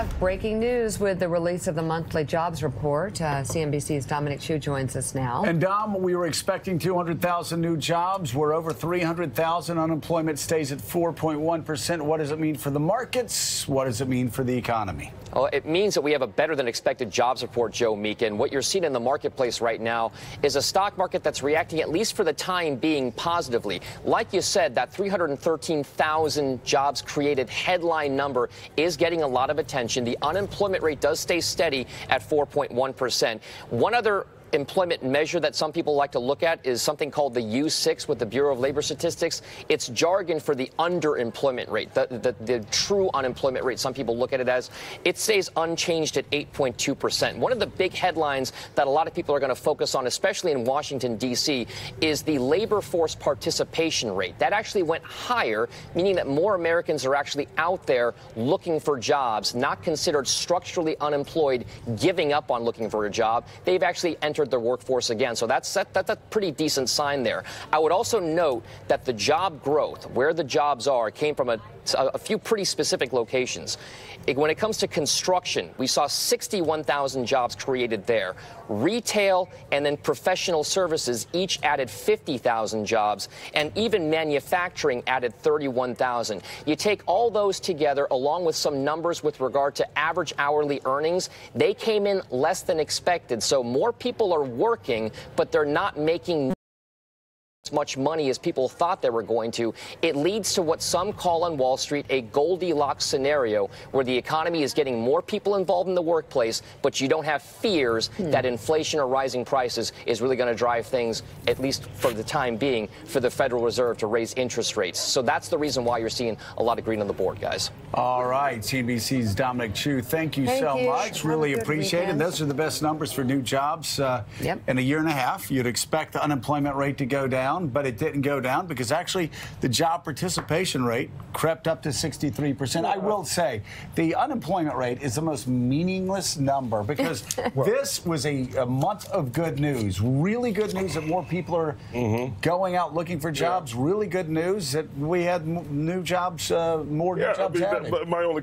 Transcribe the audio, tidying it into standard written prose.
have breaking news with the release of the monthly jobs report. CNBC's Dominic Chu joins us now. And Dom, we were expecting 200,000 new jobs. We're over 300,000. Unemployment stays at 4.1%. What does it mean for the markets? What does it mean for the economy? Well, it means that we have a better than expected jobs report, Joe Meekin. What you're seeing in the marketplace right now is a stock market that's reacting, at least for the time being, positively. Like you said, that 313,000 jobs created headline number is getting a lot of attention. The unemployment rate does stay steady at 4.1%. One other employment measure that some people like to look at is something called the U6 with the Bureau of Labor Statistics. It's jargon for the underemployment rate, the true unemployment rate. Some people look at it as. It stays unchanged at 8.2%. One of the big headlines that a lot of people are going to focus on, especially in Washington, D.C., is the labor force participation rate. That actually went higher, meaning that more Americans are actually out there looking for jobs, not considered structurally unemployed, giving up on looking for a job. They've actually entered their workforce again. So that's a pretty decent sign there. I would also note that the job growth, where the jobs are, came from a few pretty specific locations. When it comes to construction, we saw 61,000 jobs created there. Retail and then professional services each added 50,000 jobs, and even manufacturing added 31,000. You take all those together, along with some numbers with regard to average hourly earnings, they came in less than expected. So more people are working, but they're not making as much money as people thought they were going to. It leads to what some call on Wall Street a Goldilocks scenario, where the economy is getting more people involved in the workplace, but you don't have fears that inflation or rising prices is really going to drive things, at least for the time being, for the Federal Reserve to raise interest rates. So that's the reason why you're seeing a lot of green on the board, guys. All right, CNBC's Dominic Chu, thank you so much. Really appreciate it. Those are the best numbers for new jobs in a year and a half. You'd expect the unemployment rate to go down, but it didn't go down because actually the job participation rate crept up to 63%. I will say the unemployment rate is the most meaningless number because this was a month of good news, really good news that more people are going out looking for jobs, really good news that we had new jobs, more new jobs added. My only